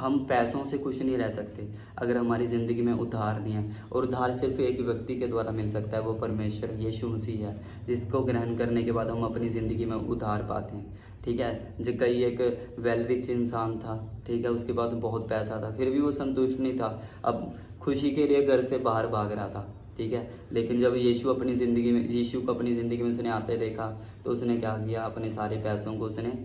हम पैसों से खुश नहीं रह सकते अगर हमारी ज़िंदगी में उद्धार नहीं है। और उद्धार सिर्फ एक व्यक्ति के द्वारा मिल सकता है, वो परमेश्वर यीशु मसीह है, जिसको ग्रहण करने के बाद हम अपनी ज़िंदगी में उद्धार पाते हैं। ठीक है, जो कई एक वेल रिच इंसान था, ठीक है, उसके पास बहुत पैसा था, फिर भी वो संतुष्ट नहीं था। अब खुशी के लिए घर से बाहर भाग रहा था। ठीक है, लेकिन जब यीशु को अपनी ज़िंदगी में उसने आते देखा, तो उसने क्या किया, अपने सारे पैसों को उसने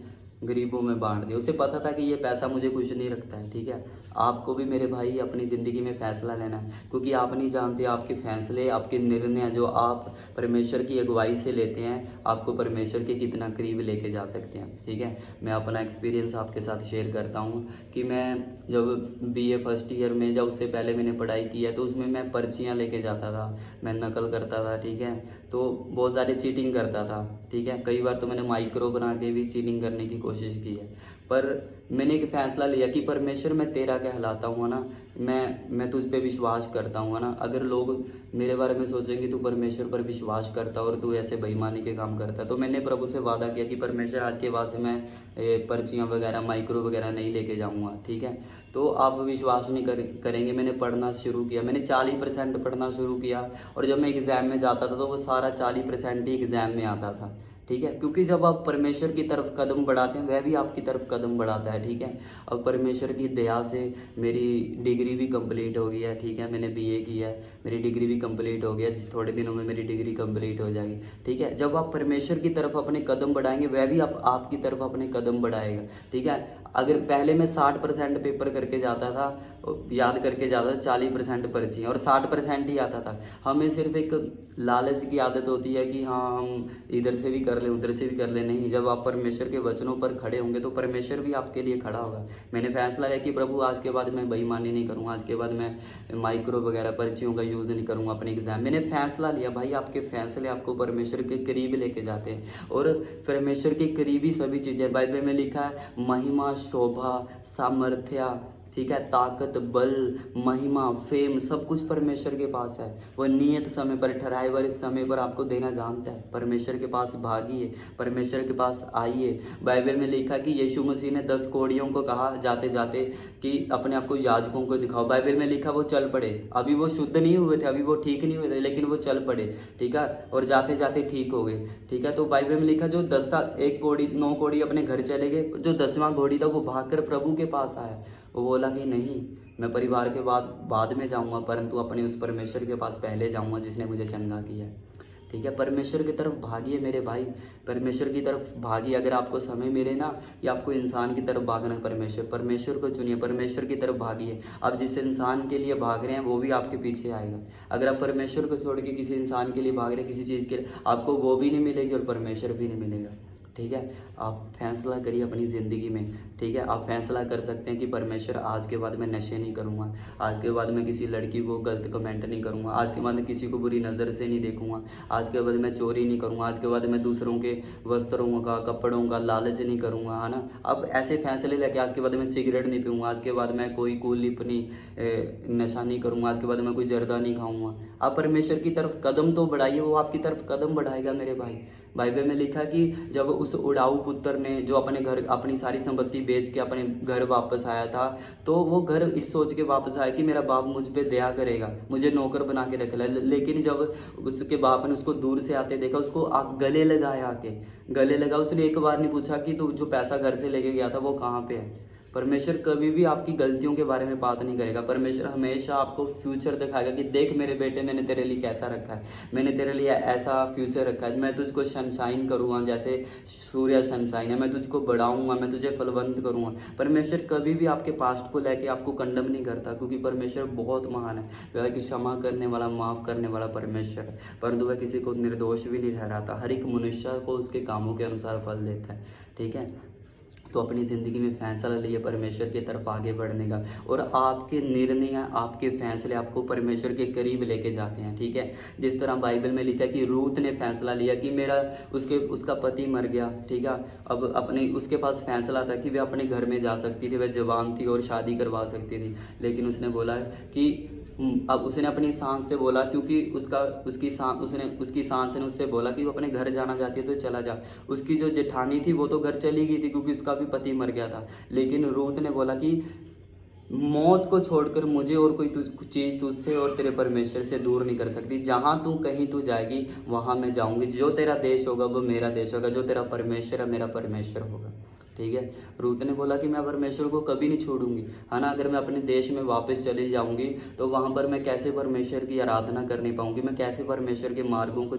गरीबों में बांट दिया। उसे पता था कि ये पैसा मुझे कुछ नहीं रखता है। ठीक है, आपको भी मेरे भाई अपनी ज़िंदगी में फ़ैसला लेना है, क्योंकि आप नहीं जानते आपके फ़ैसले, आपके निर्णय जो आप परमेश्वर की अगुवाई से लेते हैं, आपको परमेश्वर के कितना करीब लेके जा सकते हैं। ठीक है, मैं अपना एक्सपीरियंस आपके साथ शेयर करता हूँ कि मैं जब बीए फर्स्ट ईयर में, जब उससे पहले मैंने पढ़ाई की है, तो उसमें मैं पर्चियाँ लेके जाता था, मैं नकल करता था। ठीक है, तो बहुत सारे चीटिंग करता था। ठीक है, कई बार तो मैंने माइक्रो बना के भी चीटिंग करने की कोशिश की है। पर मैंने एक फ़ैसला लिया कि परमेश्वर मैं तेरा कहलाता हूँ ना, मैं तुझ पे विश्वास करता हूँ ना। अगर लोग मेरे बारे में सोचेंगे तू परमेश्वर पर विश्वास करता और तू ऐसे बेईमानी के काम करता, तो मैंने प्रभु से वादा किया कि परमेश्वर आज के बाद से मैं पर्चियाँ वगैरह माइक्रो वगैरह नहीं लेके जाऊँगा। ठीक है, तो आप विश्वास नहीं करेंगे, मैंने पढ़ना शुरू किया, मैंने 40% पढ़ना शुरू किया, और जब मैं एग्ज़ाम में जाता था तो वो सारा 40% ही एग्ज़ाम में आता था। ठीक है, क्योंकि जब आप परमेश्वर की तरफ कदम बढ़ाते हैं, वह भी आपकी तरफ कदम बढ़ाता है। ठीक है, अब परमेश्वर की दया से मेरी डिग्री भी कंप्लीट हो गई है। ठीक है, मैंने बीए की है, मेरी डिग्री भी कंप्लीट हो गया, थोड़े दिनों में मेरी डिग्री कंप्लीट हो जाएगी। ठीक है, जब आप परमेश्वर की तरफ अपने कदम बढ़ाएंगे, वह भी आपकी तरफ अपने कदम बढ़ाएगा। ठीक है, अगर पहले मैं 60% पेपर करके जाता था, याद करके जाता था, 40% पर्ची और 60% ही आता था। हमें सिर्फ एक लालच की आदत होती है कि हाँ हम इधर से भी कर लें, उधर से भी कर लें। नहीं, जब आप परमेश्वर के वचनों पर खड़े होंगे तो परमेश्वर भी आपके लिए खड़ा होगा। मैंने फैसला लिया कि प्रभु आज के बाद मैं बेईमानी नहीं करूँगा, आज के बाद मैं माइक्रो वगैरह पर्चियों का यूज़ नहीं करूँगा अपने एग्ज़ाम। मैंने फैसला लिया। भाई, आपके फैसले आपको परमेश्वर के करीब लेके जाते हैं, और परमेश्वर के करीब ही सभी चीज़ें। बाइबल में लिखा है, महिमा, शोभा, सामर्थ्य, ठीक है, ताकत, बल, महिमा, फेम, सब कुछ परमेश्वर के पास है। वो नियत समय पर, ठहराए हुए समय पर आपको देना जानता है। परमेश्वर के पास भागिए, परमेश्वर के पास आइए। बाइबल में लिखा कि यीशु मसीह ने 10 कोढ़ियों को कहा जाते जाते कि अपने आप को याजकों को दिखाओ। बाइबल में लिखा वो चल पड़े। अभी वो शुद्ध नहीं हुए थे, अभी वो ठीक नहीं हुए थे, लेकिन वो चल पड़े। ठीक है, और जाते जाते ठीक हो गए। ठीक है, तो बाइबल में लिखा जो 9 कोढ़ी अपने घर चले गए, जो 10वां कोढ़ी था वो भागकर प्रभु के पास आया। वो बोला कि नहीं, मैं परिवार के बाद में जाऊंगा, परंतु अपने उस परमेश्वर के पास पहले जाऊंगा जिसने मुझे चंगा किया है। ठीक है, परमेश्वर की तरफ भागिए मेरे भाई, परमेश्वर की तरफ भागिए। अगर आपको समय मिले ना, या आपको इंसान की तरफ भागना है, परमेश्वर को चुनिए, परमेश्वर की तरफ भागिए। आप जिस इंसान के लिए भाग रहे हैं वो भी आपके पीछे आएगा। अगर आप परमेश्वर को छोड़ के किसी इंसान के लिए भाग रहे हैं, किसी चीज़ के लिए, आपको वो भी नहीं मिलेगी और परमेश्वर भी नहीं मिलेगा। ठीक है, आप फैसला करिए अपनी ज़िंदगी में। ठीक है, आप फैसला कर सकते हैं कि परमेश्वर आज के बाद मैं नशे नहीं करूँगा, आज के बाद मैं किसी लड़की को गलत कमेंट नहीं करूँगा, आज के बाद मैं किसी को बुरी नज़र से नहीं देखूँगा, आज के बाद मैं चोरी नहीं करूँगा, आज के बाद मैं दूसरों के वस्त्रों का, कपड़ों का लालच नहीं करूँगा, है ना। अब ऐसे फैसले लेके आज के बाद मैं सिगरेट नहीं पीऊँगा, आज के बाद मैं कोई कुलिप नहीं नशा नहीं करूँगा, आज के बाद मैं कोई जर्दा नहीं खाऊँगा। आप परमेश्वर की तरफ कदम तो बढ़ाइए, वो आपकी तरफ कदम बढ़ाएगा मेरे भाई। बाइबल में लिखा कि जब उस उड़ाऊ पुत्र ने, जो अपने घर अपनी सारी संपत्ति बेच के अपने घर वापस आया था, तो वो घर इस सोच के वापस आया कि मेरा बाप मुझ पे दया करेगा, मुझे नौकर बना के रख ले। लेकिन जब उसके बाप ने उसको दूर से आते देखा, उसको गले लगाया, आके गले लगा। उसने एक बार नहीं पूछा कि तू जो पैसा घर से लेके गया था वो कहाँ पे है। परमेश्वर कभी भी आपकी गलतियों के बारे में बात नहीं करेगा। परमेश्वर हमेशा आपको फ्यूचर दिखाएगा कि देख मेरे बेटे, मैंने तेरे लिए कैसा रखा है, मैंने तेरे लिए ऐसा फ्यूचर रखा है, मैं तुझको सनशाइन करूँगा, जैसे सूर्य सनशाइन है, मैं तुझको बढ़ाऊँगा, मैं तुझे फलवंत करूँगा। परमेश्वर कभी भी आपके पास्ट को लेके आपको कंडम नहीं करता, क्योंकि परमेश्वर बहुत महान है। वह कि क्षमा करने वाला, माफ़ करने वाला परमेश्वर है, परंतु वह किसी को निर्दोष भी नहीं ठहराता। हर एक मनुष्य को उसके कामों के अनुसार फल देता है। ठीक है, तो अपनी ज़िंदगी में फैसला लिए परमेश्वर की तरफ आगे बढ़ने का, और आपके निर्णय, आपके फैसले आपको परमेश्वर के करीब लेके जाते हैं। ठीक है, जिस तरह बाइबल में लिखा है कि रूत ने फैसला लिया कि मेरा उसका पति मर गया। ठीक है, अब अपने उसके पास फैसला था कि वह अपने घर में जा सकती थी, वह जवान थी और शादी करवा सकती थी, लेकिन उसने बोला कि अब उसने अपनी सांस से बोला, क्योंकि उसकी सांस ने उससे बोला कि वो अपने घर जाना चाहती है तो चला जा। उसकी जो जेठानी थी वो तो घर चली गई थी, क्योंकि उसका भी पति मर गया था, लेकिन रूत ने बोला कि मौत को छोड़कर मुझे और कोई चीज़ तुझसे और तेरे परमेश्वर से दूर नहीं कर सकती। जहाँ तू कहीं तू जाएगी वहाँ मैं जाऊँगी। जो तेरा देश होगा वो मेरा देश होगा, जो तेरा परमेश्वर है मेरा परमेश्वर होगा। ठीक है। रूत ने बोला कि मैं परमेश्वर को कभी नहीं छोड़ूंगी, है ना। अगर मैं अपने देश में वापस चली जाऊंगी तो वहाँ पर मैं कैसे परमेश्वर की आराधना कर नहीं पाऊंगी, मैं कैसे परमेश्वर के मार्गों को